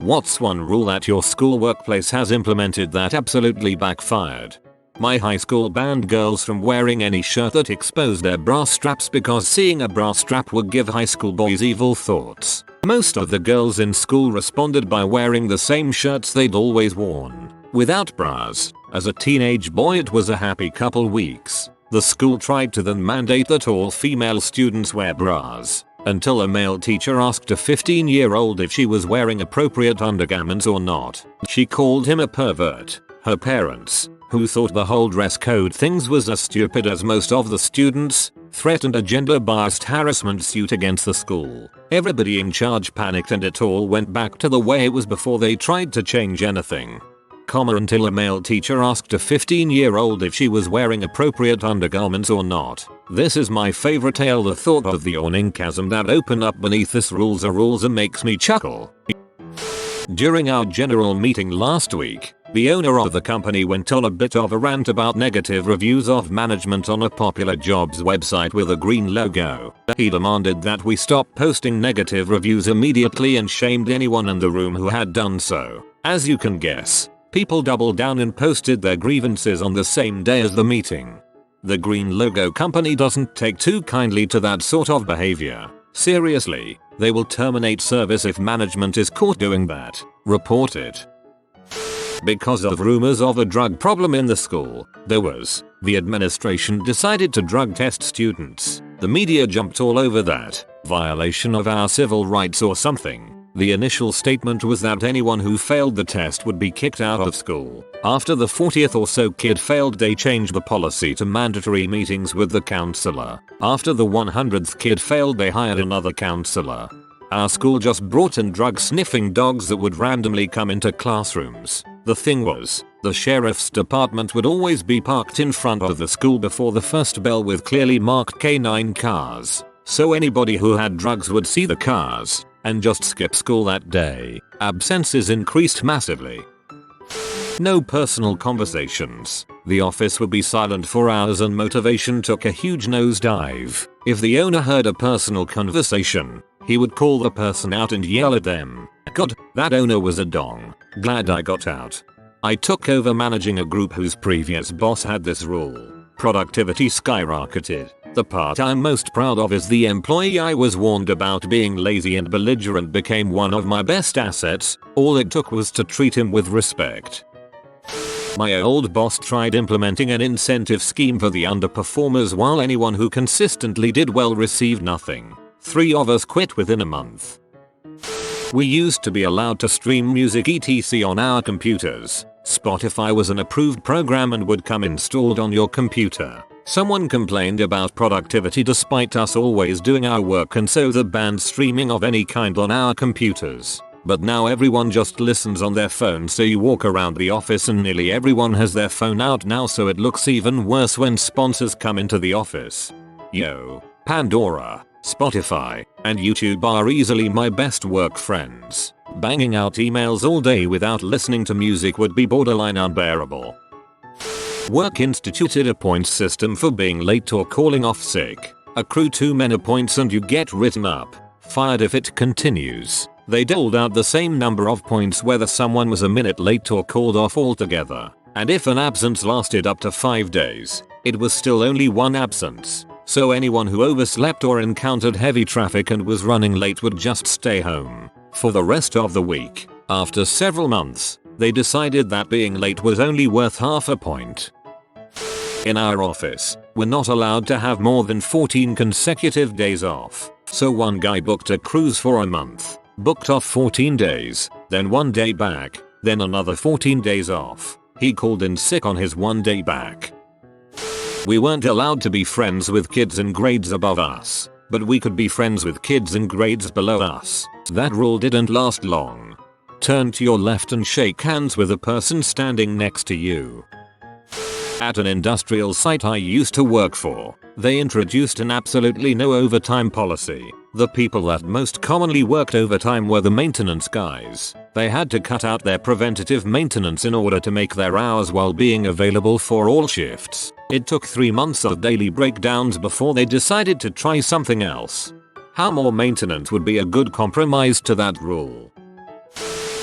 What's one rule that your school workplace has implemented that absolutely backfired? My high school banned girls from wearing any shirt that exposed their bra straps because seeing a bra strap would give high school boys evil thoughts. Most of the girls in school responded by wearing the same shirts they'd always worn, without bras. As a teenage boy, it was a happy couple weeks. The school tried to then mandate that all female students wear bras, until a male teacher asked a 15-year-old if she was wearing appropriate undergarments or not. She called him a pervert. Her parents, who thought the whole dress code things was as stupid as most of the students, threatened a gender-biased harassment suit against the school. Everybody in charge panicked and it all went back to the way it was before they tried to change anything. Until a male teacher asked a 15-year-old if she was wearing appropriate undergarments or not. This is my favorite tale. The thought of the yawning chasm that opened up beneath this rules makes me chuckle. During our general meeting last week, the owner of the company went on a bit of a rant about negative reviews of management on a popular jobs website with a green logo. He demanded that we stop posting negative reviews immediately and shamed anyone in the room who had done so. As you can guess, people doubled down and posted their grievances on the same day as the meeting. The green logo company doesn't take too kindly to that sort of behavior. Seriously, they will terminate service if management is caught doing that. Report it. Because of rumors of a drug problem in the school, the administration decided to drug test students. The media jumped all over that. Violation of our civil rights or something. The initial statement was that anyone who failed the test would be kicked out of school. After the 40th or so kid failed, they changed the policy to mandatory meetings with the counselor. After the 100th kid failed, they hired another counselor. Our school just brought in drug-sniffing dogs that would randomly come into classrooms. The thing was, the sheriff's department would always be parked in front of the school before the first bell with clearly marked K9 cars. So anybody who had drugs would see the cars and just skip school that day. Absences increased massively. No personal conversations. The office would be silent for hours and motivation took a huge nosedive. If the owner heard a personal conversation, he would call the person out and yell at them. God, that owner was a dong. Glad I got out. I took over managing a group whose previous boss had this rule. Productivity skyrocketed. The part I'm most proud of is the employee I was warned about being lazy and belligerent became one of my best assets. All it took was to treat him with respect. My old boss tried implementing an incentive scheme for the underperformers while anyone who consistently did well received nothing. 3 of us quit within a month. We used to be allowed to stream music etc on our computers. Spotify was an approved program and would come installed on your computer. Someone complained about productivity despite us always doing our work, and so they banned streaming of any kind on our computers. But now everyone just listens on their phone, so you walk around the office and nearly everyone has their phone out now, so it looks even worse when sponsors come into the office. Yo, Pandora, Spotify, and YouTube are easily my best work friends. Banging out emails all day without listening to music would be borderline unbearable. Work instituted a points system for being late or calling off sick. Accrue too many points and you get written up, fired if it continues. They doled out the same number of points whether someone was a minute late or called off altogether. And if an absence lasted up to 5 days, it was still only one absence. So anyone who overslept or encountered heavy traffic and was running late would just stay home for the rest of the week. After several months, they decided that being late was only worth half a point. In our office, we're not allowed to have more than 14 consecutive days off. So one guy booked a cruise for a month, booked off 14 days, then 1 day back, then another 14 days off. He called in sick on his 1 day back. We weren't allowed to be friends with kids in grades above us, but we could be friends with kids in grades below us. That rule didn't last long. Turn to your left and shake hands with the person standing next to you. At an industrial site I used to work for, they introduced an absolutely no overtime policy. The people that most commonly worked overtime were the maintenance guys. They had to cut out their preventative maintenance in order to make their hours while being available for all shifts. It took 3 months of daily breakdowns before they decided to try something else. How more maintenance would be a good compromise to that rule?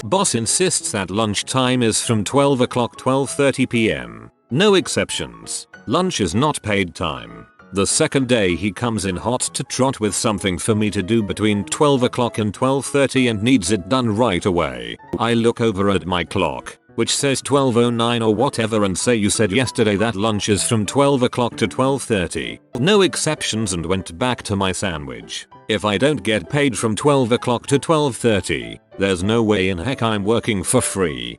Boss insists that lunchtime is from 12 o'clock 12:30 p.m. No exceptions. Lunch is not paid time. The second day he comes in hot to trot with something for me to do between 12 o'clock and 12:30 and needs it done right away. I look over at my clock, which says 12:09 or whatever, and say, you said yesterday that lunch is from 12 o'clock to 12:30. No exceptions, and went back to my sandwich. If I don't get paid from 12 o'clock to 12:30, there's no way in heck I'm working for free.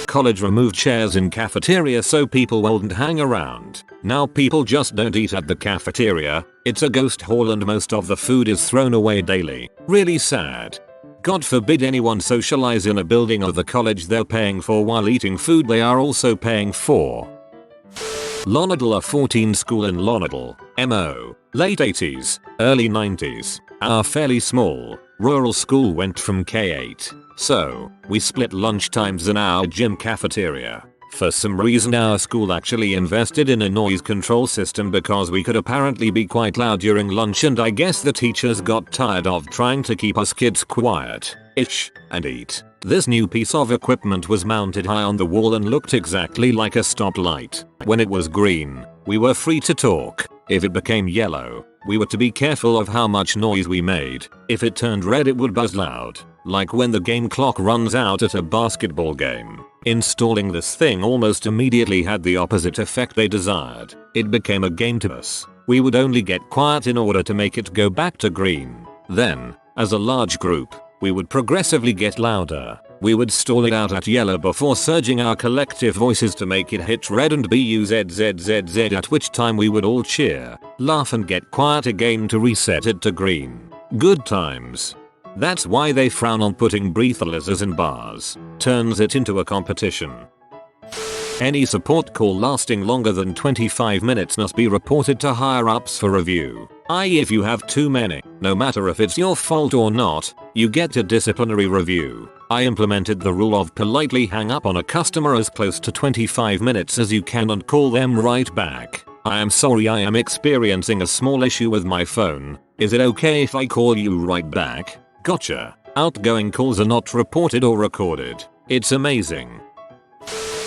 College removed chairs in cafeteria so people wouldn't hang around. Now people just don't eat at the cafeteria. It's a ghost hall and most of the food is thrown away daily. Really sad. God forbid anyone socialize in a building of the college they're paying for while eating food they are also paying for. Lonadal, a 14 school in Lonadal, MO, late 80s, early 90s. Our fairly small, rural school went from K8. So, we split lunchtimes in our gym cafeteria. For some reason our school actually invested in a noise control system because we could apparently be quite loud during lunch, and I guess the teachers got tired of trying to keep us kids quiet-ish and eat. This new piece of equipment was mounted high on the wall and looked exactly like a stoplight. When it was green, we were free to talk. If it became yellow, we were to be careful of how much noise we made. If it turned red it would buzz loud, like when the game clock runs out at a basketball game. Installing this thing almost immediately had the opposite effect they desired. It became a game to us. We would only get quiet in order to make it go back to green. Then, as a large group, we would progressively get louder. We would stall it out at yellow before surging our collective voices to make it hit red and BUZZZZ, at which time we would all cheer, laugh and get quiet again to reset it to green. Good times. That's why they frown on putting breathalyzers in bars. Turns it into a competition. Any support call lasting longer than 25 minutes must be reported to higher ups for review. I.e., if you have too many, no matter if it's your fault or not, you get a disciplinary review. I implemented the rule of politely hang up on a customer as close to 25 minutes as you can and call them right back. I am sorry, I am experiencing a small issue with my phone. Is it okay if I call you right back? Gotcha. Outgoing calls are not reported or recorded. It's amazing.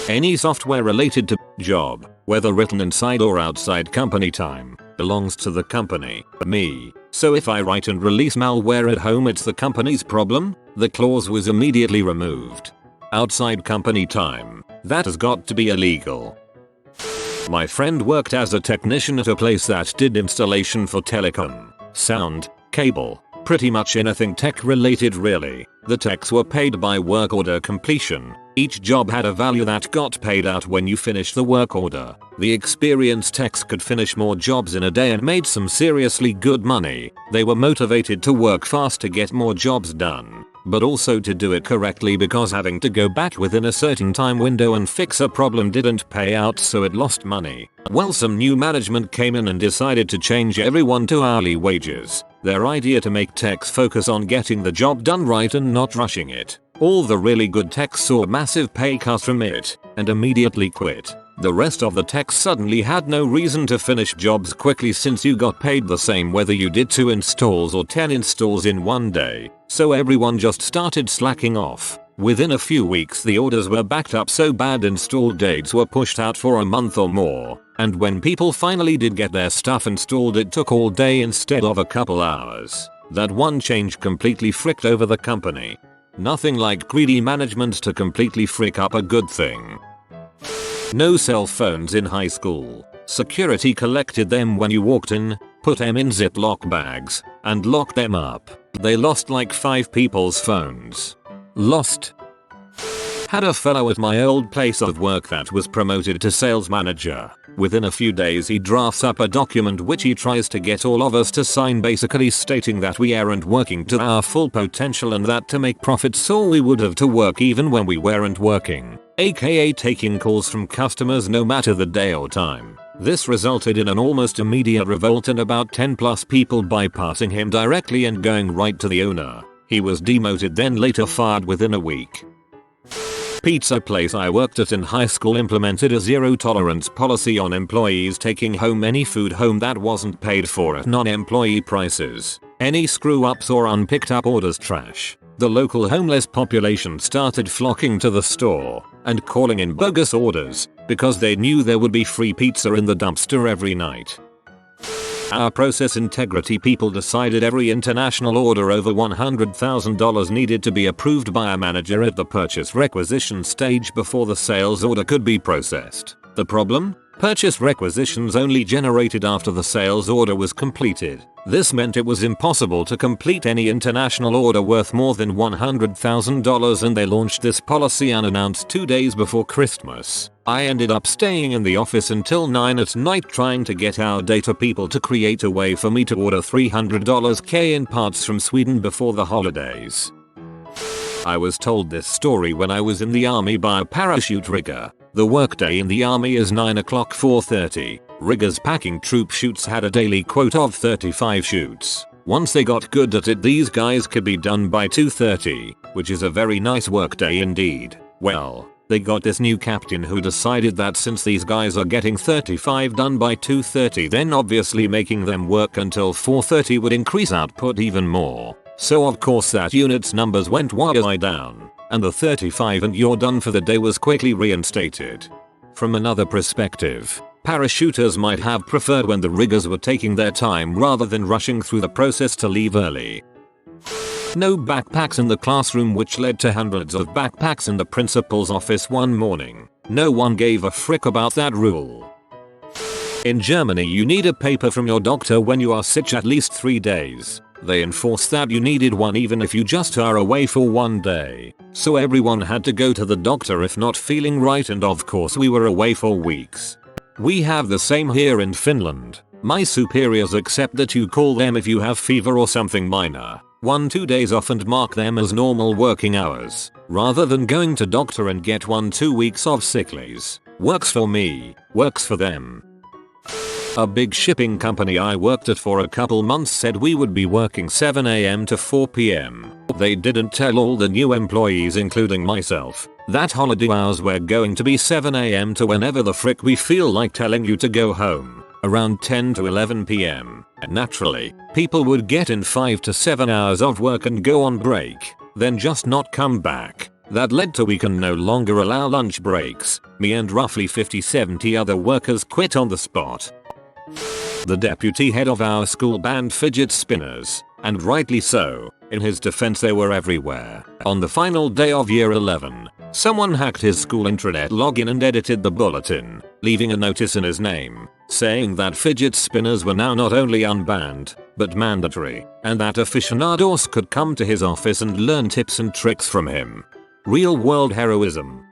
Any software related to job, whether written inside or outside company time, belongs to the company, me. So if I write and release malware at home, it's the company's problem? The clause was immediately removed. Outside company time, that has got to be illegal. My friend worked as a technician at a place that did installation for telecom, sound, cable, pretty much anything tech related really. The techs were paid by work order completion. Each job had a value that got paid out when you finished the work order. The experienced techs could finish more jobs in a day and made some seriously good money. They were motivated to work fast to get more jobs done, but also to do it correctly because having to go back within a certain time window and fix a problem didn't pay out, so it lost money. Well, some new management came in and decided to change everyone to hourly wages. Their idea to make techs focus on getting the job done right and not rushing it. All the really good techs saw massive pay cuts from it and immediately quit. The rest of the techs suddenly had no reason to finish jobs quickly since you got paid the same whether you did 2 installs or 10 installs in one day. So everyone just started slacking off. Within a few weeks the orders were backed up so bad install dates were pushed out for a month or more. And when people finally did get their stuff installed, it took all day instead of a couple hours. That one change completely fricked over the company. Nothing like greedy management to completely frick up a good thing. No cell phones in high school. Security collected them when you walked in, put them in Ziploc bags, and locked them up. They lost like 5 people's phones. Lost. Had a fellow at my old place of work that was promoted to sales manager. Within a few days he drafts up a document which he tries to get all of us to sign, basically stating that we aren't working to our full potential and that to make profits so we would have to work even when we weren't working, aka taking calls from customers no matter the day or time. This resulted in an almost immediate revolt and about 10 plus people bypassing him directly and going right to the owner. He was demoted, then later fired within a week. Pizza place I worked at in high school implemented a zero tolerance policy on employees taking home any food home that wasn't paid for at non-employee prices. Any screw ups or unpicked up orders trash. The local homeless population started flocking to the store and calling in bogus orders because they knew there would be free pizza in the dumpster every night. Our process integrity people decided every international order over $100,000 needed to be approved by a manager at the purchase requisition stage before the sales order could be processed. The problem? Purchase requisitions only generated after the sales order was completed. This meant it was impossible to complete any international order worth more than $100,000, and they launched this policy unannounced 2 days before Christmas. I ended up staying in the office until 9 at night trying to get our data people to create a way for me to order $300K in parts from Sweden before the holidays. I was told this story when I was in the army by a parachute rigger. The workday in the army is 9 o'clock 4:30. Riggers packing troop chutes had a daily quota of 35 chutes. Once they got good at it, these guys could be done by 2:30, which is a very nice workday indeed. Well, they got this new captain who decided that since these guys are getting 35 done by 2:30, then obviously making them work until 4:30 would increase output even more. So of course that unit's numbers went way down, and the 35 and you're done for the day was quickly reinstated. From another perspective, parachuters might have preferred when the riggers were taking their time rather than rushing through the process to leave early. No backpacks in the classroom, which led to hundreds of backpacks in the principal's office one morning. No one gave a frick about that rule. In Germany, you need a paper from your doctor when you are sick at least 3 days. They enforced that you needed one even if you just are away for 1 day. So everyone had to go to the doctor if not feeling right, and of course we were away for weeks. We have the same here in Finland. My superiors accept that you call them if you have fever or something minor. 1-2 days off and mark them as normal working hours, rather than going to doctor and get 1-2 weeks of sick leaves. Works for me, works for them. A big shipping company I worked at for a couple months said we would be working 7 AM to 4 PM. They didn't tell all the new employees, including myself, that holiday hours were going to be 7 AM to whenever the frick we feel like telling you to go home, around 10 to 11 PM. Naturally, people would get in 5 to 7 hours of work and go on break, then just not come back. That led to we can no longer allow lunch breaks. Me and roughly 50-70 other workers quit on the spot. The deputy head of our school banned fidget spinners, and rightly so. In his defense, they were everywhere. On the final day of year 11, someone hacked his school intranet login and edited the bulletin, leaving a notice in his name, saying that fidget spinners were now not only unbanned, but mandatory, and that aficionados could come to his office and learn tips and tricks from him. Real world heroism.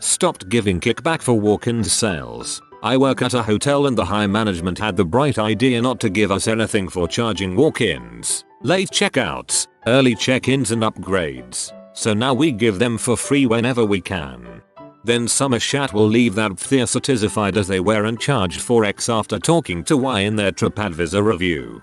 Stopped giving kickback for walk-in sales. I work at a hotel and the high management had the bright idea not to give us anything for charging walk-ins, late checkouts, early check-ins and upgrades. So now we give them for free whenever we can. Then some chat will leave that they're certified as they weren't charged for X after talking to Y in their TripAdvisor review.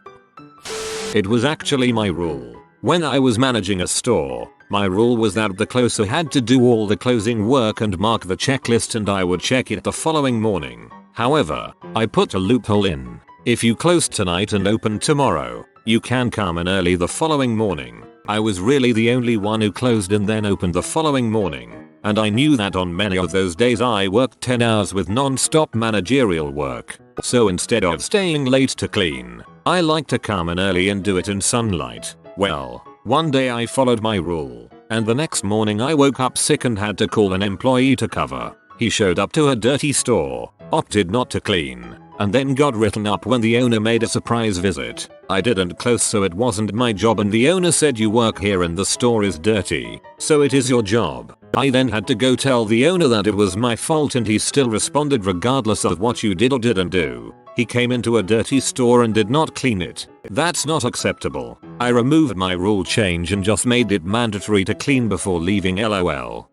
It was actually my rule. When I was managing a store, my rule was that the closer had to do all the closing work and mark the checklist, and I would check it the following morning. However, I put a loophole in. If you close tonight and open tomorrow, you can come in early the following morning. I was really the only one who closed and then opened the following morning, and I knew that on many of those days I worked 10 hours with non-stop managerial work. So instead of staying late to clean, I like to come in early and do it in sunlight. Well, one day I followed my rule, and the next morning I woke up sick and had to call an employee to cover. He showed up to a dirty store, opted not to clean, and then got written up when the owner made a surprise visit. I didn't close, so it wasn't my job, and the owner said you work here and the store is dirty, so it is your job. I then had to go tell the owner that it was my fault, and he still responded regardless of what you did or didn't do. He came into a dirty store and did not clean it. That's not acceptable. I removed my rule change and just made it mandatory to clean before leaving, LOL.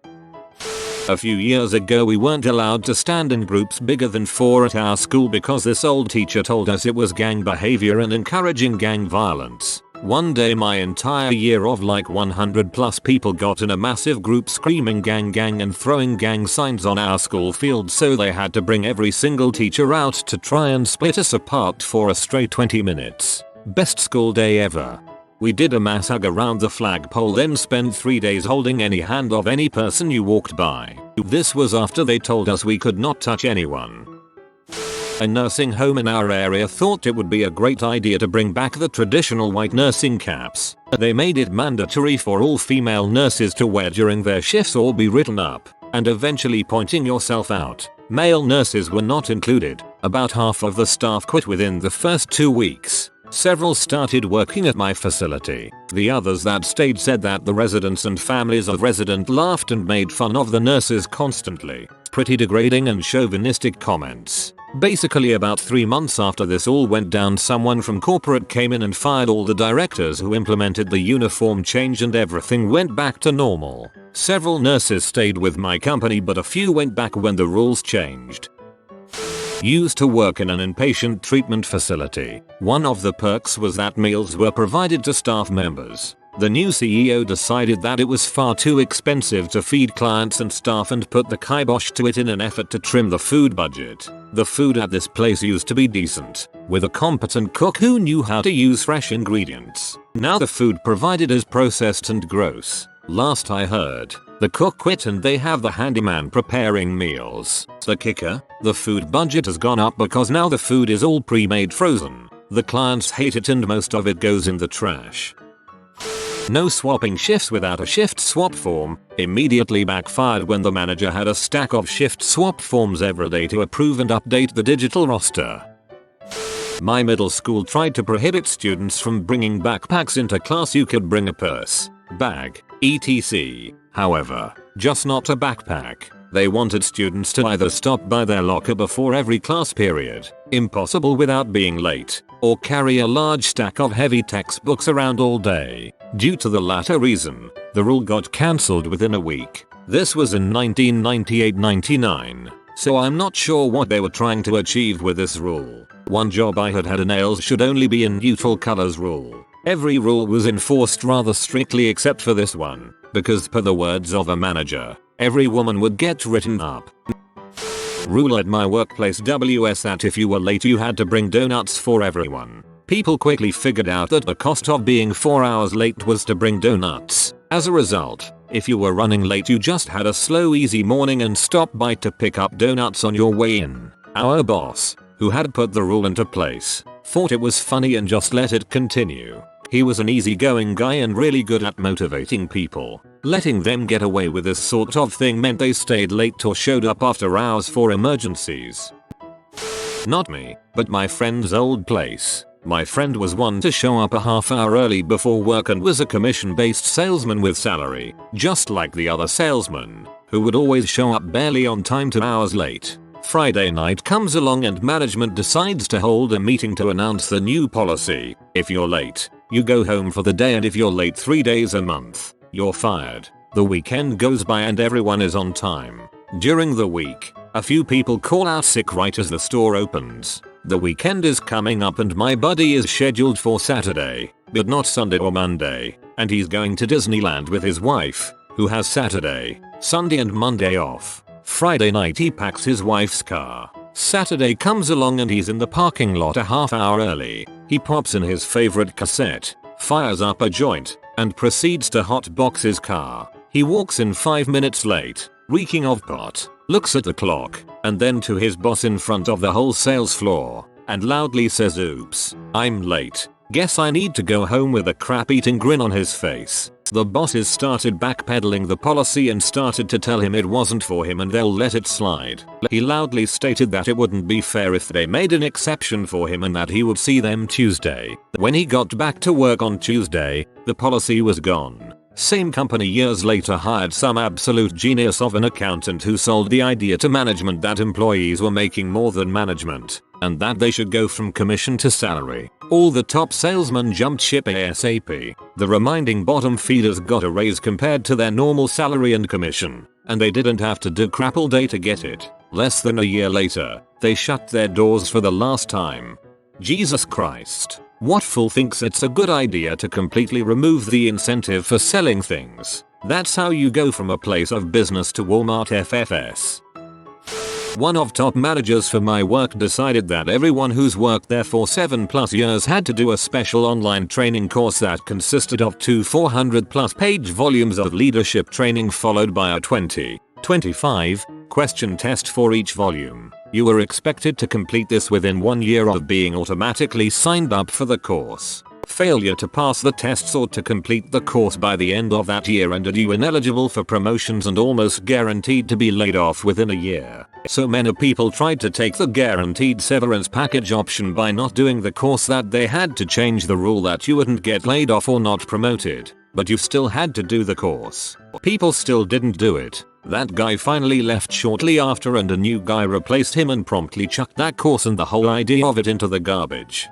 A few years ago we weren't allowed to stand in groups bigger than 4 at our school because this old teacher told us it was gang behavior and encouraging gang violence. One day my entire year of like 100 plus people got in a massive group screaming gang gang and throwing gang signs on our school field, so they had to bring every single teacher out to try and split us apart for a straight 20 minutes. Best school day ever. We did a mass hug around the flagpole, then spent 3 days holding any hand of any person you walked by. This was after they told us we could not touch anyone. A nursing home in our area thought it would be a great idea to bring back the traditional white nursing caps. They made it mandatory for all female nurses to wear during their shifts or be written up, and eventually pointing yourself out. Male nurses were not included. About half of the staff quit within the first 2 weeks. Several started working at my facility. The others that stayed said that the residents and families of residents laughed and made fun of the nurses constantly. Pretty degrading and chauvinistic comments. Basically about 3 months after this all went down, someone from corporate came in and fired all the directors who implemented the uniform change, and everything went back to normal. Several nurses stayed with my company, but a few went back when the rules changed. Used to work in an inpatient treatment facility. One of the perks was that meals were provided to staff members. The new CEO decided that it was far too expensive to feed clients and staff and put the kibosh to it in an effort to trim the food budget. The food at this place used to be decent, with a competent cook who knew how to use fresh ingredients. Now the food provided is processed and gross. Last I heard, the cook quit and they have the handyman preparing meals. The kicker? The food budget has gone up because now the food is all pre-made frozen. The clients hate it and most of it goes in the trash. No swapping shifts without a shift swap form. Immediately backfired when the manager had a stack of shift swap forms every day to approve and update the digital roster. My middle school tried to prohibit students from bringing backpacks into class. You could bring a purse, bag, etc. However, just not a backpack. They wanted students to either stop by their locker before every class period, impossible without being late, or carry a large stack of heavy textbooks around all day. Due to the latter reason, the rule got cancelled within a week. This was in 1998-99, so I'm not sure what they were trying to achieve with this rule. One job I had a nails should only be in neutral colors rule. Every rule was enforced rather strictly except for this one, because per the words of a manager, every woman would get written up. Rule at my workplace WS that if you were late you had to bring donuts for everyone. People quickly figured out that the cost of being 4 hours late was to bring donuts. As a result, if you were running late you just had a slow easy morning and stopped by to pick up donuts on your way in. Our boss, who had put the rule into place, thought it was funny and just let it continue. He was an easygoing guy and really good at motivating people. Letting them get away with this sort of thing meant they stayed late or showed up after hours for emergencies. Not me, but my friend's old place. My friend was one to show up a half hour early before work and was a commission-based salesman with salary, just like the other salesmen, who would always show up barely on time to hours late. Friday night comes along and management decides to hold a meeting to announce the new policy. If you're late, you go home for the day, and if you're late 3 days a month, you're fired. The weekend goes by and everyone is on time. During the week, a few people call out sick right as the store opens. The weekend is coming up and my buddy is scheduled for Saturday, but not Sunday or Monday, and he's going to Disneyland with his wife, who has Saturday, Sunday and Monday off. Friday night he packs his wife's car. Saturday comes along and he's in the parking lot a half hour early. He pops in his favorite cassette, fires up a joint, and proceeds to hotbox his car. He walks in 5 minutes late, reeking of pot, looks at the clock, and then to his boss in front of the whole sales floor, and loudly says, "Oops, I'm late. Guess I need to go home," with a crap-eating grin on his face. The bosses started backpedaling the policy and started to tell him it wasn't for him and they'll let it slide. He loudly stated that it wouldn't be fair if they made an exception for him and that he would see them Tuesday. When he got back to work on Tuesday, the policy was gone. Same company years later hired some absolute genius of an accountant who sold the idea to management that employees were making more than management, and that they should go from commission to salary. All the top salesmen jumped ship ASAP. The remaining bottom feeders got a raise compared to their normal salary and commission, and they didn't have to do crap all day to get it. Less than a year later, they shut their doors for the last time. Jesus Christ. What fool thinks it's a good idea to completely remove the incentive for selling things? That's how you go from a place of business to Walmart FFS. One of top managers for my work decided that everyone who's worked there for 7+ years had to do a special online training course that consisted of two 400+ page volumes of leadership training followed by a 25 question test for each volume. You were expected to complete this within 1 year of being automatically signed up for the course. Failure to pass the tests or to complete the course by the end of that year rendered you ineligible for promotions and almost guaranteed to be laid off within a year. So many people tried to take the guaranteed severance package option by not doing the course that they had to change the rule that you wouldn't get laid off or not promoted, but you still had to do the course. People still didn't do it. That guy finally left shortly after and a new guy replaced him and promptly chucked that course and the whole idea of it into the garbage.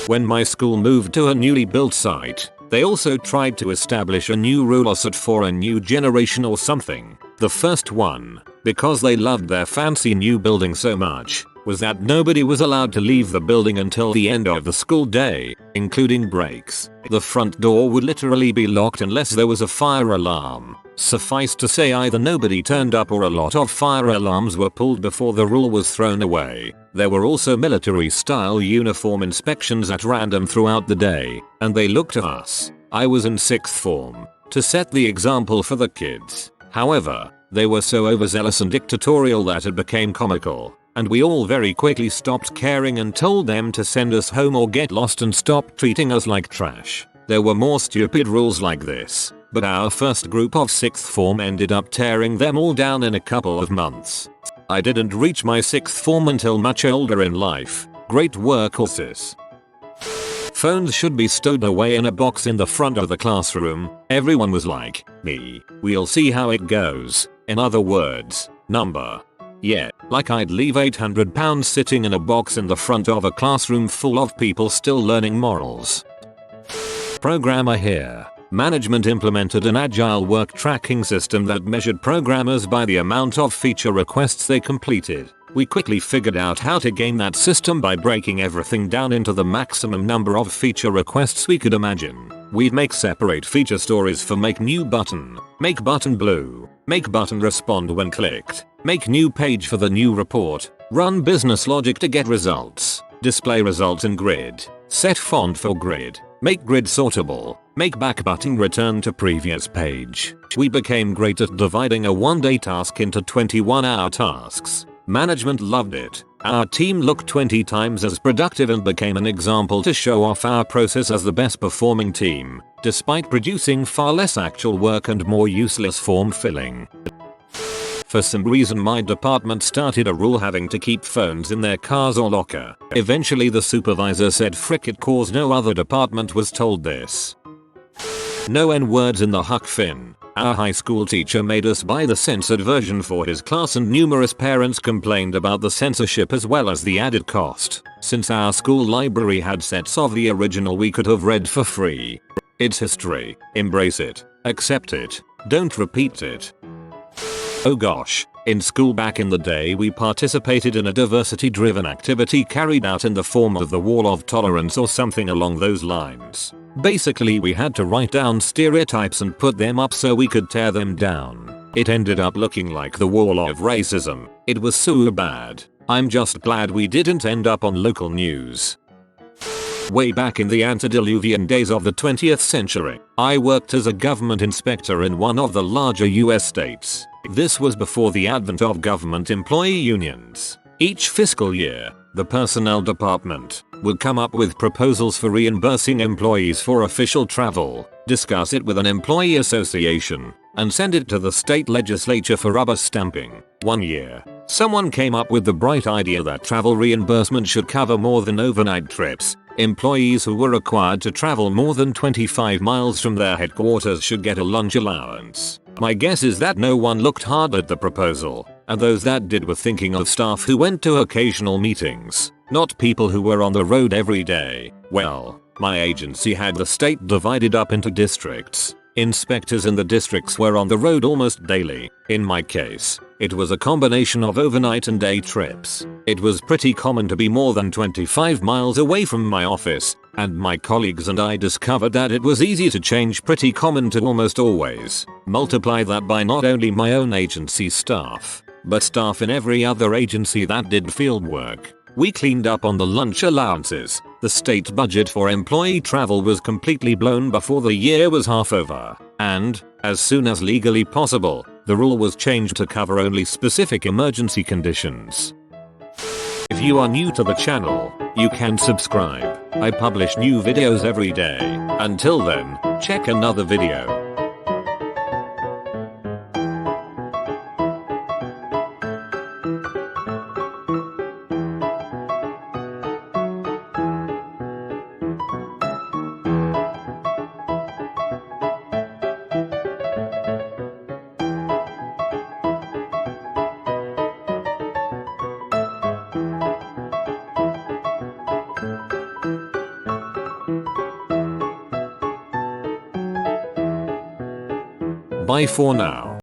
When my school moved to a newly built site, they also tried to establish a new rule or set for a new generation or something. The first one, because they loved their fancy new building so much, was that nobody was allowed to leave the building until the end of the school day, including breaks. The front door would literally be locked unless there was a fire alarm. Suffice to say either nobody turned up or a lot of fire alarms were pulled before the rule was thrown away. There were also military-style uniform inspections at random throughout the day, and they looked at us, I was in 6th form, to set the example for the kids. However, they were so overzealous and dictatorial that it became comical, and we all very quickly stopped caring and told them to send us home or get lost and stop treating us like trash. There were more stupid rules like this, but our first group of 6th form ended up tearing them all down in a couple of months. I didn't reach my 6th form until much older in life. Great work, horses. Phones should be stowed away in a box in the front of the classroom. Everyone was like, me, we'll see how it goes. In other words, number. Yeah, like I'd leave 800 pounds sitting in a box in the front of a classroom full of people still learning morals. Programmer here. Management implemented an agile work tracking system that measured programmers by the amount of feature requests they completed. We quickly figured out how to game that system by breaking everything down into the maximum number of feature requests we could imagine. We'd make separate feature stories for make new button, make button blue, make button respond when clicked, make new page for the new report, run business logic to get results, display results in grid, set font for grid, make grid sortable, make back button return to previous page. We became great at dividing a 1-day task into 21-hour tasks. Management loved it. Our team looked 20 times as productive and became an example to show off our process as the best performing team, despite producing far less actual work and more useless form filling. For some reason my department started a rule having to keep phones in their cars or locker. Eventually the supervisor said frick it cause no other department was told this. No N-words in the Huck Finn. Our high school teacher made us buy the censored version for his class and numerous parents complained about the censorship as well as the added cost. Since our school library had sets of the original we could have read for free. It's history. Embrace it. Accept it. Don't repeat it. Oh gosh. In school back in the day we participated in a diversity-driven activity carried out in the form of the Wall of Tolerance or something along those lines. Basically we had to write down stereotypes and put them up so we could tear them down. It ended up looking like the Wall of Racism. It was so bad. I'm just glad we didn't end up on local news. Way back in the antediluvian days of the 20th century, I worked as a government inspector in one of the larger US states. This was before the advent of government employee unions. Each fiscal year, the personnel department would come up with proposals for reimbursing employees for official travel, discuss it with an employee association, and send it to the state legislature for rubber stamping. One year, someone came up with the bright idea that travel reimbursement should cover more than overnight trips. Employees who were required to travel more than 25 miles from their headquarters should get a lunch allowance. My guess is that no one looked hard at the proposal, and those that did were thinking of staff who went to occasional meetings, not people who were on the road every day. Well, my agency had the state divided up into districts. Inspectors in the districts were on the road almost daily. In my case, it was a combination of overnight and day trips. It was pretty common to be more than 25 miles away from my office, and my colleagues and I discovered that it was easy to change pretty common to almost always. Multiply that by not only my own agency staff, but staff in every other agency that did field work. We cleaned up on the lunch allowances. The state budget for employee travel was completely blown before the year was half over. And, as soon as legally possible, the rule was changed to cover only specific emergency conditions. If you are new to the channel, you can subscribe. I publish new videos every day. Until then, check another video. Bye for now.